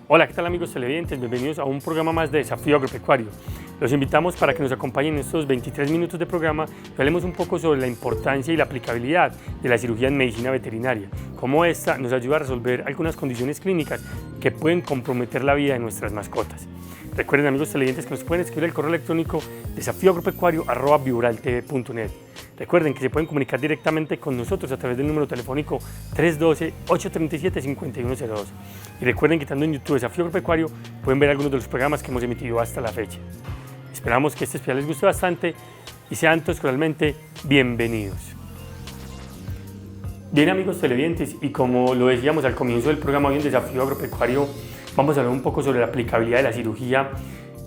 Hola, ¿qué tal amigos televidentes? Bienvenidos a un programa más de Desafío Agropecuario. Los invitamos para que nos acompañen en estos 23 minutos de programa y hablemos un poco sobre la importancia y la aplicabilidad de la cirugía en medicina veterinaria, cómo esta nos ayuda a resolver algunas condiciones clínicas que pueden comprometer la vida de nuestras mascotas. Recuerden amigos televidentes que nos pueden escribir al correo electrónico desafioagropecuario@vivoraltv.net. Recuerden que se pueden comunicar directamente con nosotros a través del número telefónico 312-837-5102. Y recuerden que estando en YouTube Desafío Agropecuario pueden ver algunos de los programas que hemos emitido hasta la fecha. Esperamos que este especial les guste bastante y sean todos cordialmente bienvenidos. Bien amigos televidentes, y como lo decíamos al comienzo del programa hoy en Desafío Agropecuario, vamos a hablar un poco sobre la aplicabilidad de la cirugía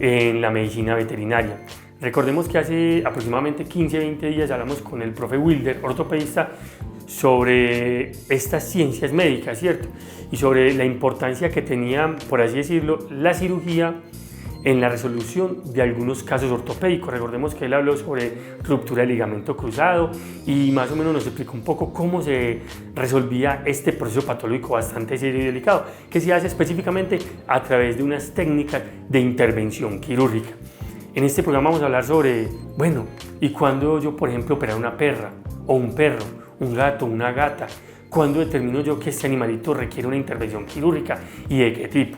en la medicina veterinaria. Recordemos que hace aproximadamente 15-20 días hablamos con el profe Wilder, ortopedista, sobre estas ciencias médicas, ¿cierto? Y sobre la importancia que tenía, por así decirlo, la cirugía en la resolución de algunos casos ortopédicos. Recordemos que él habló sobre ruptura de ligamento cruzado y más o menos nos explicó un poco cómo se resolvía este proceso patológico bastante serio y delicado, que se hace específicamente a través de unas técnicas de intervención quirúrgica. En este programa vamos a hablar sobre, bueno, ¿y cuándo yo, por ejemplo, operar una perra o un perro, un gato, una gata? ¿Cuándo determino yo que este animalito requiere una intervención quirúrgica y de qué tipo?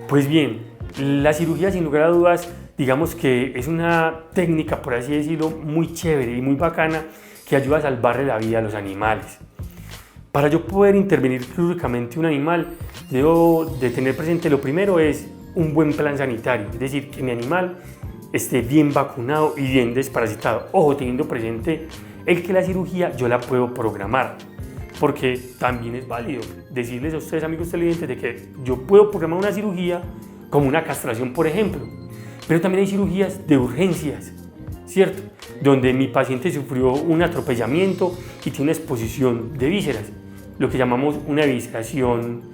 Pues bien, la cirugía, sin lugar a dudas, digamos que es una técnica, por así decirlo, muy chévere y muy bacana que ayuda a salvarle la vida a los animales. Para yo poder intervenir quirúrgicamente un animal, debo de tener presente, lo primero es un buen plan sanitario, es decir, que mi animal esté bien vacunado y bien desparasitado. Ojo, teniendo presente el que la cirugía yo la puedo programar, porque también es válido decirles a ustedes, amigos televidentes, de que yo puedo programar una cirugía como una castración, por ejemplo, pero también hay cirugías de urgencias, ¿cierto? Donde mi paciente sufrió un atropellamiento y tiene una exposición de vísceras, lo que llamamos una evisceración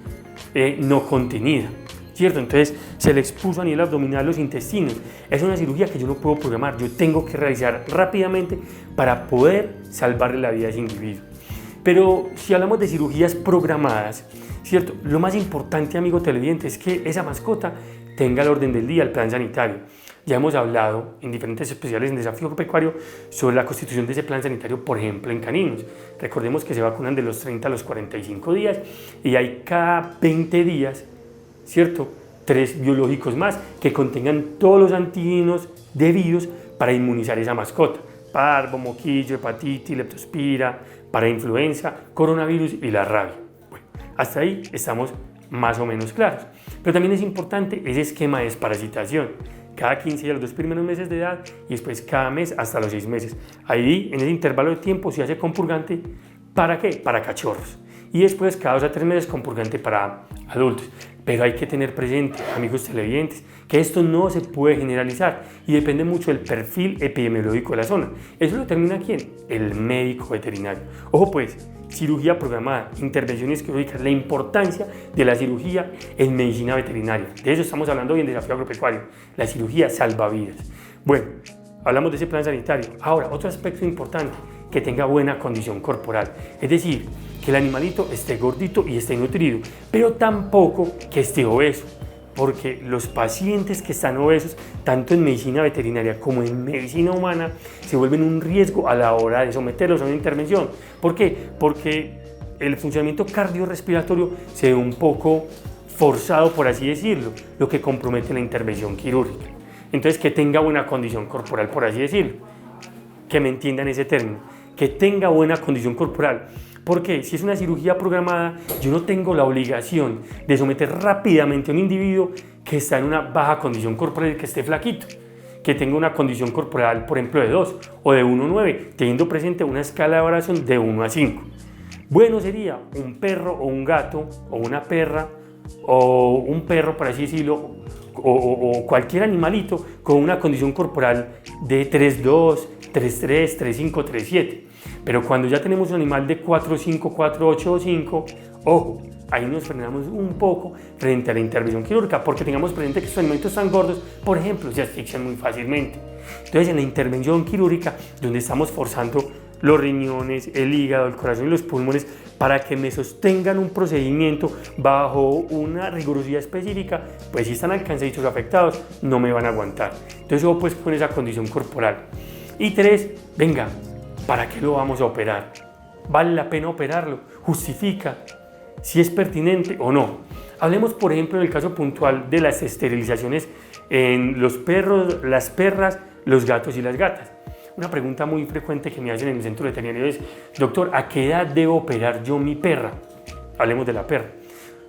no contenida, ¿cierto? Entonces se le expuso a nivel abdominal los intestinos. Es una cirugía que yo no puedo programar, yo tengo que realizar rápidamente para poder salvarle la vida a ese individuo. Pero si hablamos de cirugías programadas, ¿cierto? Lo más importante, amigo televidente, es que esa mascota tenga al orden del día el plan sanitario. Ya hemos hablado en diferentes especiales en Desafío Agropecuario sobre la constitución de ese plan sanitario, por ejemplo, en caninos. Recordemos que se vacunan de los 30 a los 45 días y hay cada 20 días, ¿cierto?, 3 biológicos más que contengan todos los antígenos debidos para inmunizar esa mascota: parvo, moquillo, hepatitis, leptospira, para influenza, coronavirus y la rabia. Bueno, hasta ahí estamos más o menos claros. Pero también es importante ese esquema de desparasitación. Cada 15 días, los 2 primeros meses de edad, y después cada mes hasta los 6 meses. Ahí, en ese intervalo de tiempo, se hace con purgante. ¿Para qué? Para cachorros. Y después cada 2 a 3 meses con purgante para adultos. Pero hay que tener presente, amigos televidentes, que esto no se puede generalizar y depende mucho del perfil epidemiológico de la zona. ¿Eso lo determina quién? El médico veterinario. Ojo pues, cirugía programada, intervenciones quirúrgicas, la importancia de la cirugía en medicina veterinaria. De eso estamos hablando hoy en Desafío Agropecuario. La cirugía salva vidas. Bueno, hablamos de ese plan sanitario. Ahora, otro aspecto importante, que tenga buena condición corporal. Es decir, que el animalito esté gordito y esté nutrido, pero tampoco que esté obeso, porque los pacientes que están obesos, tanto en medicina veterinaria como en medicina humana, se vuelven un riesgo a la hora de someterlos a una intervención. ¿Por qué? Porque el funcionamiento cardiorrespiratorio se ve un poco forzado, por así decirlo, lo que compromete la intervención quirúrgica. Entonces, que tenga buena condición corporal, por así decirlo, que me entiendan ese término, que tenga buena condición corporal. Porque si es una cirugía programada, yo no tengo la obligación de someter rápidamente a un individuo que está en una baja condición corporal, que esté flaquito, que tenga una condición corporal, por ejemplo, de 2 o de 1 a 9, teniendo presente una escala de valoración de 1 a 5. Bueno sería un perro o un gato o una perra o un perro, por así decirlo, o cualquier animalito con una condición corporal de 3.2, 3.3, 3.5, 3.7. Pero cuando ya tenemos un animal de 4.5, 4.8 o 5, ojo, ahí nos frenamos un poco frente a la intervención quirúrgica, porque tengamos presente que estos animalitos tan gordos, por ejemplo, se asfixian muy fácilmente. Entonces, en la intervención quirúrgica, donde estamos forzando los riñones, el hígado, el corazón y los pulmones para que me sostengan un procedimiento bajo una rigurosidad específica, pues si están alcanzaditos o afectados, no me van a aguantar. Entonces yo pues con esa condición corporal. Y 3, venga, ¿para qué lo vamos a operar? ¿Vale la pena operarlo? ¿Justifica si es pertinente o no? Hablemos, por ejemplo, en el caso puntual de las esterilizaciones en los perros, las perras, los gatos y las gatas. Una pregunta muy frecuente que me hacen en el centro veterinario es: doctor, ¿a qué edad debo operar yo mi perra? Hablemos de la perra.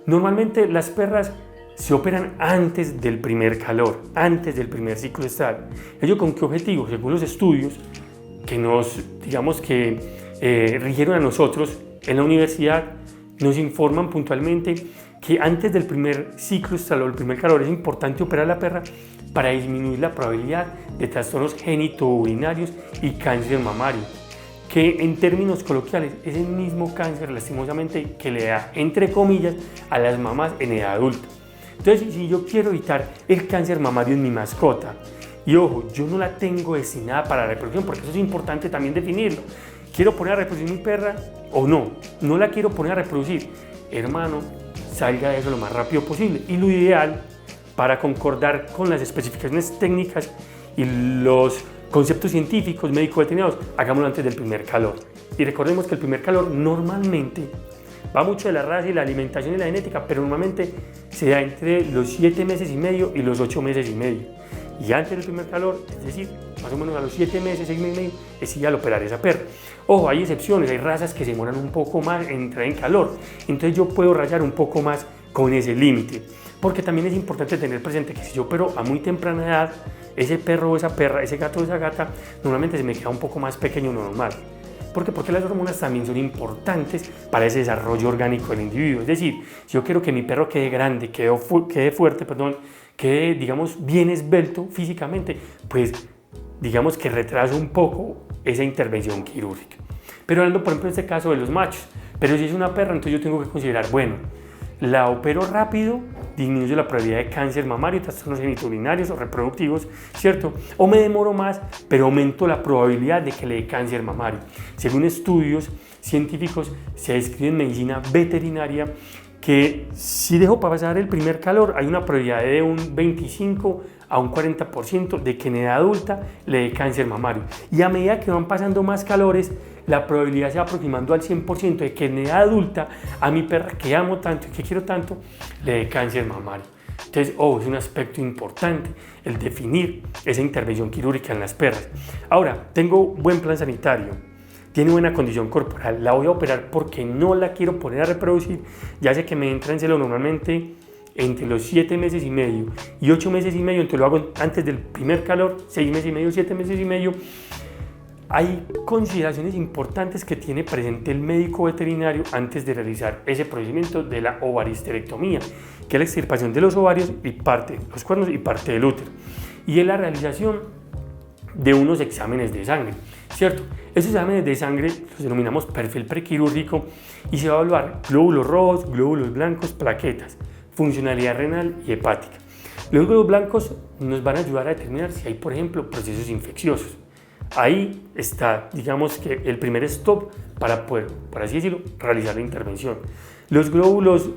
Normalmente las perras se operan antes del primer calor, antes del primer ciclo estral. ¿Ello con qué objetivo? Según los estudios que nos, digamos que rigieron a nosotros en la universidad, nos informan puntualmente que antes del primer ciclo estral o el primer calor es importante operar a la perra para disminuir la probabilidad de trastornos genitourinarios y cáncer mamario, que en términos coloquiales es el mismo cáncer lastimosamente que le da, entre comillas, a las mamás en edad adulta. Entonces, si yo quiero evitar el cáncer mamario en mi mascota, y ojo, yo no la tengo destinada para la reproducción, porque eso es importante también definirlo. ¿Quiero poner a reproducir mi perra o no? No la quiero poner a reproducir. Hermano, salga de eso lo más rápido posible. Y lo ideal, para concordar con las especificaciones técnicas y los conceptos científicos, médico-veterinarios, hagámoslo antes del primer calor. Y recordemos que el primer calor normalmente va mucho de la raza y la alimentación y la genética, pero normalmente se da entre los 7 meses y medio y los 8 meses y medio. Y antes del primer calor, es decir, más o menos a los 7 meses, 6 meses y medio, es ideal operar esa perra. Ojo, hay excepciones, hay razas que se demoran un poco más en entrar en calor, entonces yo puedo rayar un poco más con ese límite, porque también es importante tener presente que si yo opero a muy temprana edad, ese perro o esa perra, ese gato o esa gata, normalmente se me queda un poco más pequeño de lo normal. ¿Por qué? Porque las hormonas también son importantes para ese desarrollo orgánico del individuo. Es decir, si yo quiero que mi perro quede grande, quede fuerte, quede, digamos, bien esbelto físicamente, pues digamos que retraso un poco esa intervención quirúrgica. Pero hablando, por ejemplo, en este caso de los machos, pero si es una perra, entonces yo tengo que considerar, bueno, la opero rápido, disminuyo la probabilidad de cáncer mamario, trastornos genitourinarios o reproductivos, ¿cierto? O me demoro más, pero aumento la probabilidad de que le dé cáncer mamario. Según estudios científicos, se describe en medicina veterinaria que si dejo pasar el primer calor, hay una probabilidad de un 25 a un 40% de que en edad adulta le dé cáncer mamario. Y a medida que van pasando más calores, la probabilidad se va aproximando al 100% de que en edad adulta a mi perra que amo tanto y que quiero tanto le dé cáncer mamario. Entonces, es un aspecto importante el definir esa intervención quirúrgica en las perras. Ahora, tengo buen plan sanitario, tiene buena condición corporal, la voy a operar porque no la quiero poner a reproducir, ya sé que me entra en celo normalmente entre los 7 meses y medio y 8 meses y medio, entonces lo hago antes del primer calor, 6 meses y medio, 7 meses y medio. Hay consideraciones importantes que tiene presente el médico veterinario antes de realizar ese procedimiento de la ovaristerectomía, que es la extirpación de los ovarios y parte de los cuernos y parte del útero, y es la realización de unos exámenes de sangre, ¿cierto? Esos exámenes de sangre los denominamos perfil prequirúrgico y se va a evaluar glóbulos rojos, glóbulos blancos, plaquetas, funcionalidad renal y hepática. Los glóbulos blancos nos van a ayudar a determinar si hay, por ejemplo, procesos infecciosos. Ahí está, digamos que el primer stop para poder, por así decirlo, realizar la intervención. Los glóbulos,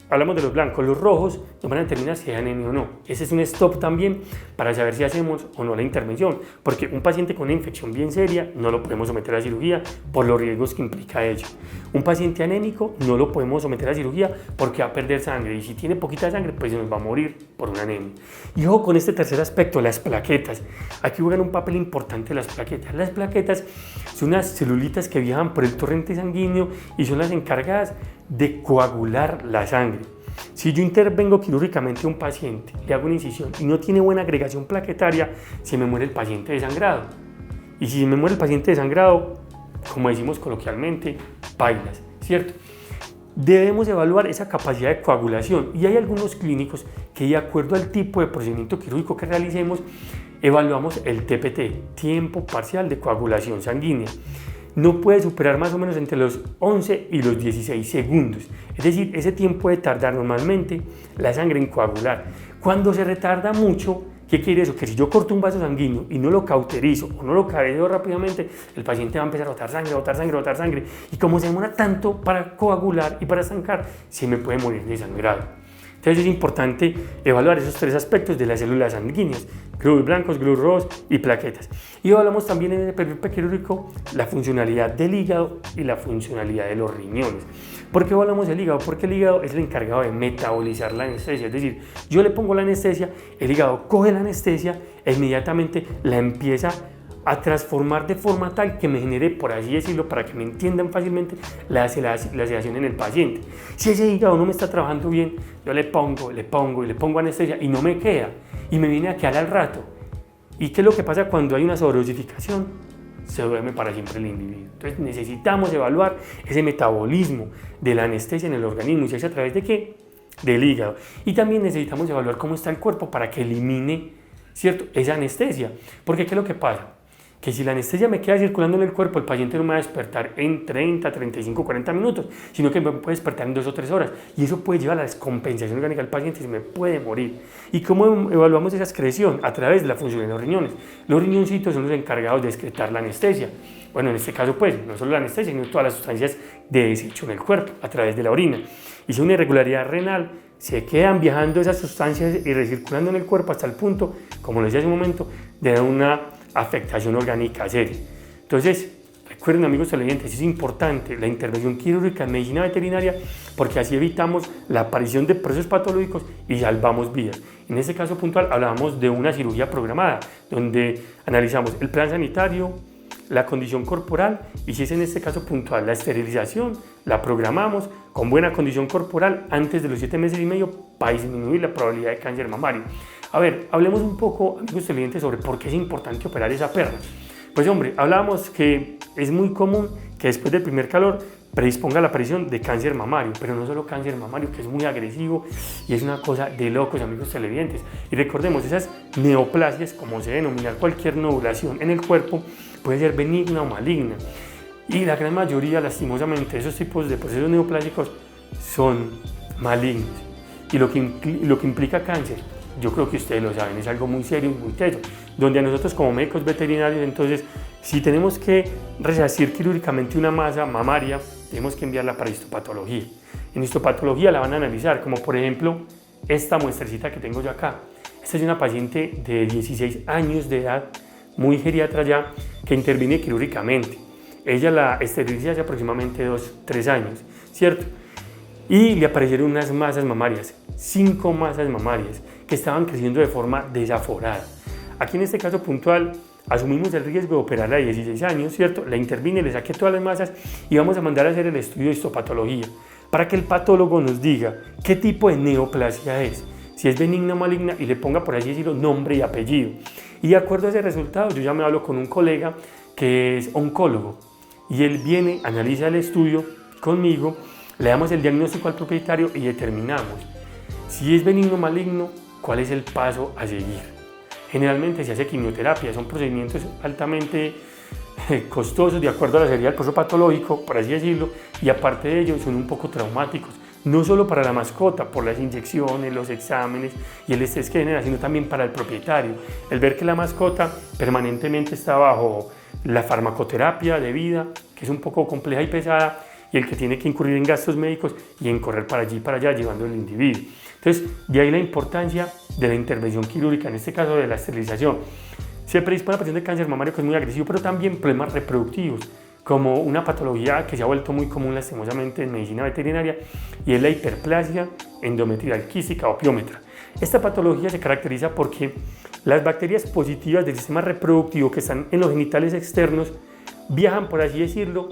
hablamos de los blancos, los rojos nos van a determinar si hay anemia o no. Ese es un stop también para saber si hacemos o no la intervención, porque un paciente con una infección bien seria no lo podemos someter a cirugía por los riesgos que implica ello. Un paciente anémico no lo podemos someter a cirugía porque va a perder sangre, y si tiene poquita sangre pues se nos va a morir por una anemia. Y ojo con este tercer aspecto, las plaquetas. Aquí juegan un papel importante las plaquetas. Las plaquetas son unas celulitas que viajan por el torrente sanguíneo y son las encargadas de coagular la sangre. Si yo intervengo quirúrgicamente a un paciente, le hago una incisión y no tiene buena agregación plaquetaria, se me muere el paciente desangrado. Y si se me muere el paciente desangrado, como decimos coloquialmente, bailas, ¿cierto? Debemos evaluar esa capacidad de coagulación, y hay algunos clínicos que, de acuerdo al tipo de procedimiento quirúrgico que realicemos, evaluamos el TPT, tiempo parcial de coagulación sanguínea. No puede superar más o menos entre los 11 y los 16 segundos. Es decir, ese tiempo puede tardar normalmente la sangre en coagular. Cuando se retarda mucho, ¿Qué quiere eso? Que si yo corto un vaso sanguíneo y no lo cauterizo o no lo cabeceo rápidamente, el paciente va a empezar a botar sangre, botar sangre, botar sangre. Y como se demora tanto para coagular y para estancar, se me puede morir desangrado. Entonces es importante evaluar esos 3 aspectos de las células sanguíneas: glóbulos blancos, glóbulos rojos y plaquetas. Y hablamos también en el perfil quirúrgico la funcionalidad del hígado y la funcionalidad de los riñones. ¿Por qué hablamos del hígado? Porque el hígado es el encargado de metabolizar la anestesia, es decir, yo le pongo la anestesia, el hígado coge la anestesia e inmediatamente la empieza a transformar de forma tal que me genere, por así decirlo, para que me entiendan fácilmente, la sedación en el paciente. Si ese hígado no me está trabajando bien, yo le pongo anestesia y no me queda, y me viene a quedar al rato. ¿Y qué es lo que pasa cuando hay una sobredosificación? Se duerme para siempre el individuo. Entonces necesitamos evaluar ese metabolismo de la anestesia en el organismo. ¿Y se hace a través de qué? Del hígado. Y también necesitamos evaluar cómo está el cuerpo para que elimine, ¿cierto?, esa anestesia. Porque ¿qué es lo que pasa? Que si la anestesia me queda circulando en el cuerpo, el paciente no me va a despertar en 30, 35, 40 minutos, sino que me puede despertar en 2 o 3 horas. Y eso puede llevar a la descompensación orgánica del paciente y se me puede morir. ¿Y cómo evaluamos esa excreción? A través de la función de los riñones. Los riñoncitos son los encargados de excretar la anestesia. Bueno, en este caso, pues, no solo la anestesia, sino todas las sustancias de desecho en el cuerpo, a través de la orina. Y si hay una irregularidad renal, se quedan viajando esas sustancias y recirculando en el cuerpo hasta el punto, como lo decía hace un momento, de una afectación orgánica seria. Entonces, recuerden, amigos televidentes, es importante la intervención quirúrgica en medicina veterinaria porque así evitamos la aparición de procesos patológicos y salvamos vidas. En este caso puntual hablábamos de una cirugía programada, donde analizamos el plan sanitario, la condición corporal y, si es en este caso puntual, la esterilización, la programamos con buena condición corporal antes de los 7 meses y medio para disminuir la probabilidad de cáncer mamario. A ver, hablemos un poco, amigos televidentes, sobre por qué es importante operar esa perra. Pues hombre, hablábamos que es muy común que después del primer calor predisponga a la aparición de cáncer mamario, pero no solo cáncer mamario, que es muy agresivo y es una cosa de locos, amigos televidentes. Y recordemos, esas neoplasias, como se denomina cualquier nodulación en el cuerpo, puede ser benigna o maligna. Y la gran mayoría, lastimosamente, esos tipos de procesos neoplásicos son malignos. Y lo que implica cáncer, yo creo que ustedes lo saben, es algo muy serio, muy teso, donde a nosotros como médicos veterinarios, entonces, si tenemos que resarcir quirúrgicamente una masa mamaria, tenemos que enviarla para histopatología. En histopatología la van a analizar, como por ejemplo esta muestrecita que tengo yo acá. Esta es una paciente de 16 años de edad, muy geriatra ya, que interviene quirúrgicamente. Ella la esterilizó hace aproximadamente 2-3 años, ¿cierto? Y le aparecieron unas masas mamarias, 5 masas mamarias, que estaban creciendo de forma desaforada. Aquí en este caso puntual asumimos el riesgo de operarla a 16 años, ¿cierto? La intervine, le saqué todas las masas y vamos a mandar a hacer el estudio de histopatología para que el patólogo nos diga qué tipo de neoplasia es, si es benigna o maligna, y le ponga, por así decirlo, nombre y apellido. Y de acuerdo a ese resultado, yo ya me hablo con un colega que es oncólogo y él viene, analiza el estudio conmigo, le damos el diagnóstico al propietario y determinamos si es benigno o maligno, cuál es el paso a seguir. Generalmente se hace quimioterapia, son procedimientos altamente costosos de acuerdo a la severidad del proceso patológico, por así decirlo, y aparte de ello son un poco traumáticos, no solo para la mascota, por las inyecciones, los exámenes y el estrés que genera, sino también para el propietario. El ver que la mascota permanentemente está bajo la farmacoterapia debida, que es un poco compleja y pesada, y el que tiene que incurrir en gastos médicos y en correr para allí y para allá llevando al individuo. Entonces, de ahí la importancia de la intervención quirúrgica, en este caso de la esterilización. Se predispone a la paciente de cáncer mamario, que es muy agresivo, pero también problemas reproductivos, como una patología que se ha vuelto muy común lastimosamente en medicina veterinaria, y es la hiperplasia endometrial quística o piómetra. Esta patología se caracteriza porque las bacterias positivas del sistema reproductivo que están en los genitales externos viajan, por así decirlo,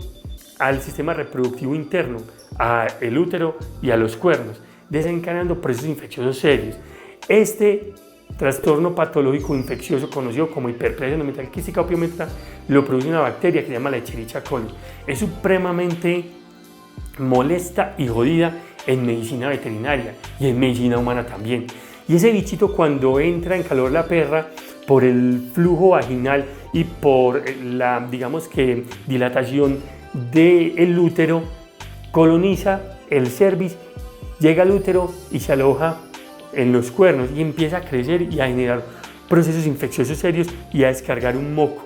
al sistema reproductivo interno, al útero y a los cuernos, desencadenando procesos infecciosos serios. Este trastorno patológico infeccioso, conocido como hiperplasia endometrial quística o piómetra, lo produce una bacteria que se llama la Escherichia coli. Es supremamente molesta y jodida en medicina veterinaria y en medicina humana también. Y ese bichito, cuando entra en calor la perra, por el flujo vaginal y por la, digamos que, dilatación del útero, coloniza el cervix, llega al útero y se aloja en los cuernos y empieza a crecer y a generar procesos infecciosos serios y a descargar un moco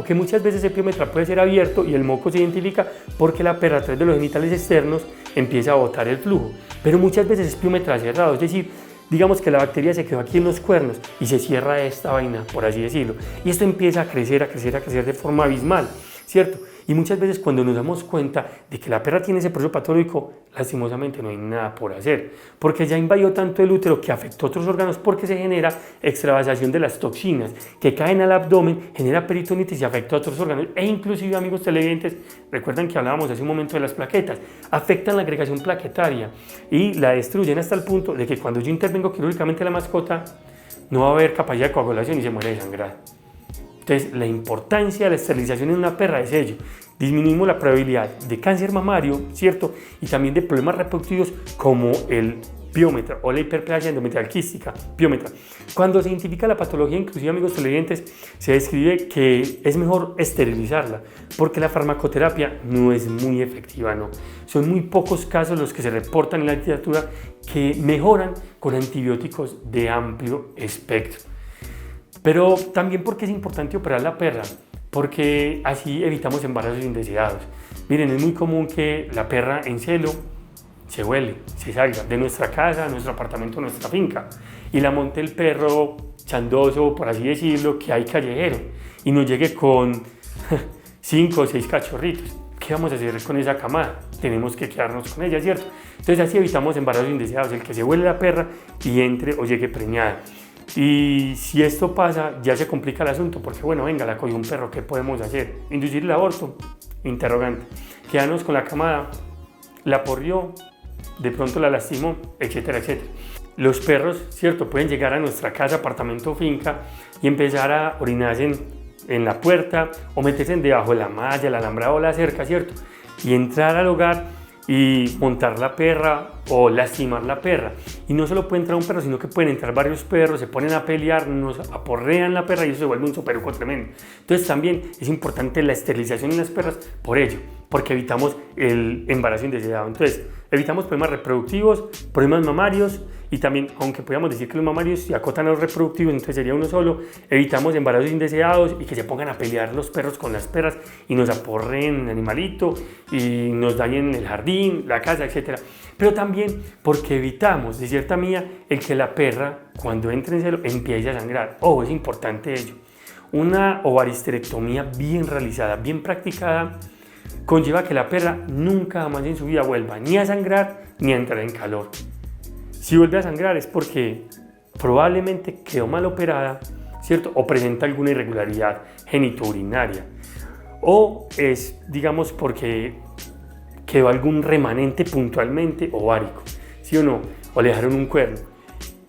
que muchas veces el piómetra puede ser abierto y el moco se identifica porque la perra a través de los genitales externos empieza a botar el flujo, pero muchas veces es piómetra cerrado, es decir, digamos que la bacteria se quedó aquí en los cuernos y se cierra esta vaina, por así decirlo, y esto empieza a crecer de forma abismal, ¿cierto? Y muchas veces cuando nos damos cuenta de que la perra tiene ese proceso patológico, lastimosamente no hay nada por hacer, porque ya invadió tanto el útero que afectó otros órganos porque se genera extravasación de las toxinas que caen al abdomen, genera peritonitis y afecta a otros órganos. E inclusive, amigos televidentes, recuerdan que hablábamos hace un momento de las plaquetas, afectan la agregación plaquetaria y la destruyen hasta el punto de que cuando yo intervengo quirúrgicamente la mascota, no va a haber capacidad de coagulación y se muere desangrada. Entonces, la importancia de la esterilización en una perra es ello. Disminuimos la probabilidad de cáncer mamario, ¿cierto? Y también de problemas reproductivos como el piómetra o la hiperplasia endometrial quística, piómetra. Cuando se identifica la patología, inclusive, amigos televidentes, se describe que es mejor esterilizarla porque la farmacoterapia no es muy efectiva, ¿no? Son muy pocos casos los que se reportan en la literatura que mejoran con antibióticos de amplio espectro. Pero también porque es importante operar la perra, porque así evitamos embarazos indeseados. Miren, es muy común que la perra en celo se vuele, se salga de nuestra casa, nuestro apartamento, nuestra finca, y la monte el perro chandoso, por así decirlo, que hay callejero, y nos llegue con 5 o 6 cachorritos. ¿Qué vamos a hacer con esa camada? Tenemos que quedarnos con ella, ¿cierto? Entonces así evitamos embarazos indeseados, el que se vuele la perra y entre o llegue preñada. Y si esto pasa, ya se complica el asunto, porque bueno, venga, la cogió un perro, ¿qué podemos hacer? ¿Inducir el aborto? Interrogante. Quedarnos con la camada, la porrió, de pronto la lastimó, etcétera, etcétera. Los perros, ¿cierto? Pueden llegar a nuestra casa, apartamento, finca y empezar a orinarse en la puerta o meterse debajo de la malla, el alambrado o la cerca, ¿cierto? Y entrar al hogar y montar la perra o lastimar la perra. Y no solo puede entrar un perro, sino que pueden entrar varios perros, se ponen a pelear, nos aporrean la perra y eso se vuelve un soperuco tremendo. Entonces también es importante la esterilización en las perras por ello, porque evitamos el embarazo indeseado. Entonces evitamos problemas reproductivos, problemas mamarios y también, aunque podamos decir que los mamarios se acotan a los reproductivos, entonces sería uno solo, evitamos embarazos indeseados y que se pongan a pelear los perros con las perras y nos aporren el animalito y nos dañen el jardín, la casa, etc. Pero también porque evitamos, de cierta manera, el que la perra, cuando entre en celo, empiece a sangrar. Es importante ello. Una ovaristerectomía bien realizada, bien practicada, conlleva que la perra nunca más en su vida vuelva ni a sangrar ni a entrar en calor. Si vuelve a sangrar es porque probablemente quedó mal operada, ¿cierto? O presenta alguna irregularidad genitourinaria. O es, digamos, porque quedó algún remanente puntualmente ovárico, ¿sí o no? O le dejaron un cuerno.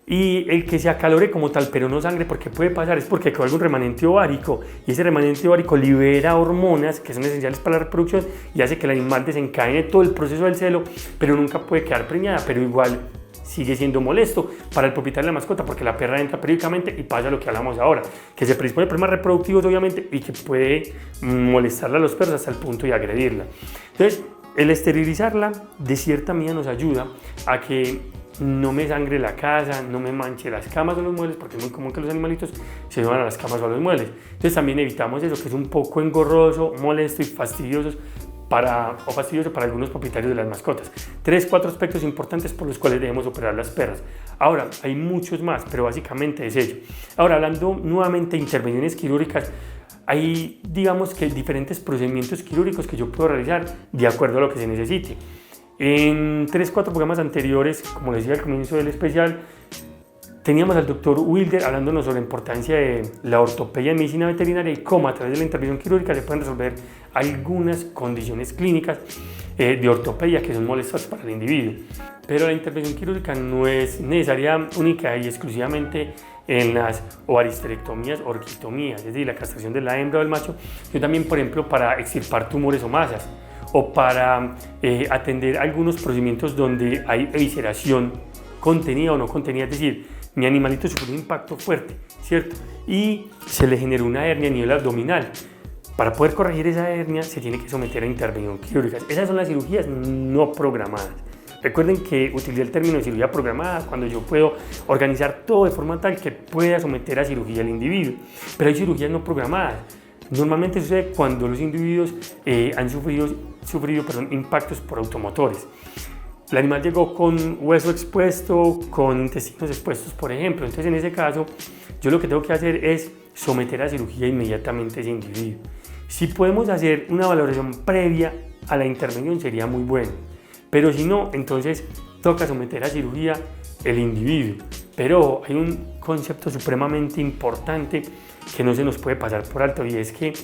Y el que se acalore como tal, pero no sangre, porque puede pasar, es porque quedó algún remanente ovárico y ese remanente ovárico libera hormonas que son esenciales para la reproducción y hace que el animal desencadene todo el proceso del celo, pero nunca puede quedar preñada, pero igual sigue siendo molesto para el propietario de la mascota porque la perra entra periódicamente y pasa lo que hablamos ahora, que se predispone a problemas reproductivos obviamente y que puede molestarla a los perros hasta el punto de agredirla. Entonces, el esterilizarla de cierta manera nos ayuda a que no me sangre la casa, no me manche las camas o los muebles, porque es muy común que los animalitos se suban a las camas o a los muebles. Entonces también evitamos eso, que es un poco engorroso, molesto y fastidioso para algunos propietarios de las mascotas. 3-4 aspectos importantes por los cuales debemos operar las perras. Ahora, hay muchos más, pero básicamente es ello. Ahora, hablando nuevamente de intervenciones quirúrgicas, hay, digamos que diferentes procedimientos quirúrgicos que yo puedo realizar de acuerdo a lo que se necesite. En 3-4 programas anteriores, como les decía al comienzo del especial, teníamos al doctor Wilder hablándonos sobre la importancia de la ortopedia en medicina veterinaria y cómo a través de la intervención quirúrgica se pueden resolver algunas condiciones clínicas de ortopedia que son molestas para el individuo. Pero la intervención quirúrgica no es necesaria única y exclusivamente en las ovaristerectomías o orquitomías, es decir, la castración de la hembra o del macho, sino también, por ejemplo, para extirpar tumores o masas o para atender algunos procedimientos donde hay evisceración contenida o no contenida, es decir, mi animalito sufrió un impacto fuerte, ¿cierto? Y se le generó una hernia a nivel abdominal. Para poder corregir esa hernia se tiene que someter a intervención quirúrgica. Esas son las cirugías no programadas. Recuerden que utilicé el término de cirugía programada cuando yo puedo organizar todo de forma tal que pueda someter a cirugía al individuo, pero hay cirugías no programadas. Normalmente sucede cuando los individuos han sufrido impactos por automotores. El animal llegó con hueso expuesto, con intestinos expuestos, por ejemplo. Entonces, en ese caso, yo lo que tengo que hacer es someter a cirugía inmediatamente a ese individuo. Si podemos hacer una valoración previa a la intervención, sería muy bueno. Pero si no, entonces toca someter a cirugía el individuo. Pero hay un concepto supremamente importante que no se nos puede pasar por alto, y es que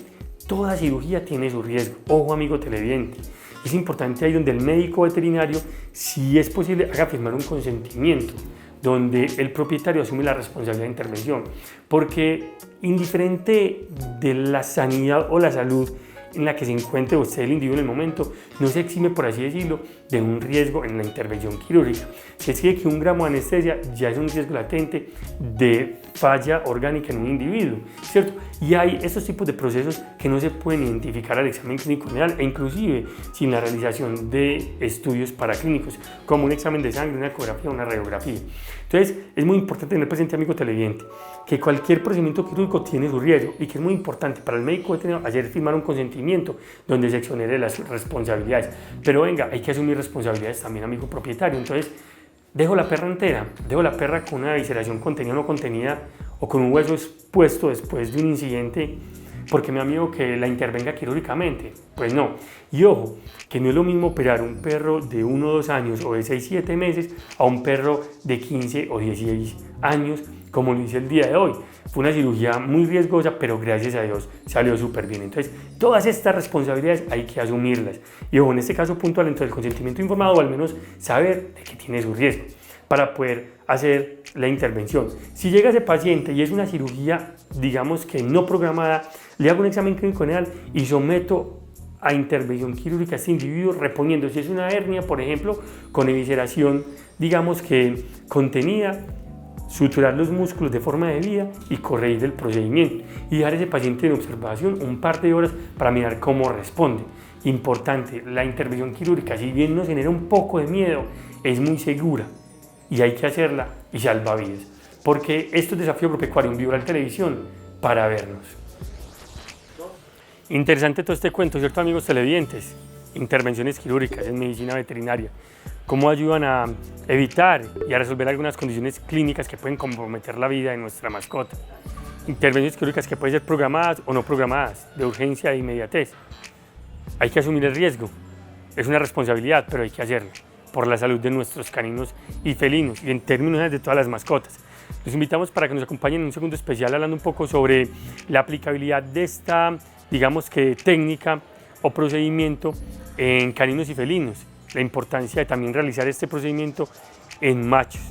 toda cirugía tiene su riesgo. Ojo, amigo televidente. Es importante ahí donde el médico veterinario, si es posible, haga firmar un consentimiento donde el propietario asume la responsabilidad de intervención, porque indiferente de la sanidad o la salud en la que se encuentre usted, el individuo en el momento, no se exime, por así decirlo, de un riesgo en la intervención quirúrgica. Se decide que 1 gramo de anestesia ya es un riesgo latente de falla orgánica en un individuo, ¿cierto? Y hay estos tipos de procesos que no se pueden identificar al examen clínico general, e inclusive sin la realización de estudios paraclínicos, como un examen de sangre, una ecografía, una radiografía. Entonces, es muy importante tener presente, amigo televidente, que cualquier procedimiento quirúrgico tiene su riesgo, y que es muy importante para el médico veterinario hacer firmar un consentimiento donde se exonere las responsabilidades. Pero venga, hay que asumir responsabilidades también, amigo propietario. Entonces, dejo la perra entera, dejo la perra con una visceración contenida o no contenida, o con un hueso expuesto después de un incidente, porque me da miedo que la intervenga quirúrgicamente. Pues no. Y ojo, que no es lo mismo operar un perro de 1 o 2 años o de 6 o 7 meses a un perro de 15 o 16 años, como lo hice el día de hoy. Fue una cirugía muy riesgosa, pero gracias a Dios salió súper bien. Entonces, todas estas responsabilidades hay que asumirlas. Y ojo, en este caso puntual, dentro del consentimiento informado, o al menos saber de que tiene su riesgo para poder hacer la intervención. Si llega ese paciente y es una cirugía, digamos que no programada, le hago un examen clínico general y someto a intervención quirúrgica a este individuo, reponiendo, si es una hernia, por ejemplo, con evisceración, digamos que contenida, suturar los músculos de forma debida y corregir el procedimiento y dejar a ese paciente en observación un par de horas para mirar cómo responde. Importante, la intervención quirúrgica, si bien nos genera un poco de miedo, es muy segura y hay que hacerla y salva vidas, porque esto es Desafío Agropecuario, un Vibral Televisión para vernos. Interesante todo este cuento, ¿cierto, amigos televidentes? Intervenciones quirúrgicas en medicina veterinaria, cómo ayudan a evitar y a resolver algunas condiciones clínicas que pueden comprometer la vida de nuestra mascota. Intervenciones quirúrgicas que pueden ser programadas o no programadas, de urgencia e inmediatez. Hay que asumir el riesgo, es una responsabilidad, pero hay que hacerlo por la salud de nuestros caninos y felinos y en términos de todas las mascotas. Los invitamos para que nos acompañen en un segundo especial hablando un poco sobre la aplicabilidad de esta, digamos que técnica o procedimiento en caninos y felinos, la importancia de también realizar este procedimiento en machos.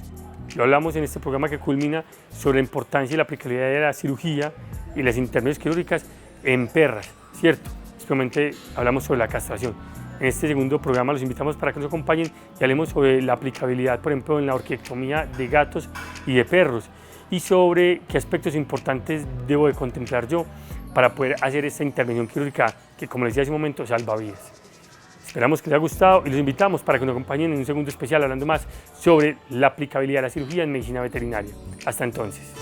Lo hablamos en este programa que culmina sobre la importancia y la aplicabilidad de la cirugía y las intervenciones quirúrgicas en perras, ¿cierto? Especialmente hablamos sobre la castración. En este segundo programa los invitamos para que nos acompañen y hablemos sobre la aplicabilidad, por ejemplo, en la orquiectomía de gatos y de perros, y sobre qué aspectos importantes debo de contemplar yo para poder hacer esta intervención quirúrgica que, como les decía hace un momento, salva vidas. Esperamos que les haya gustado y los invitamos para que nos acompañen en un segundo especial hablando más sobre la aplicabilidad de la cirugía en medicina veterinaria. Hasta entonces.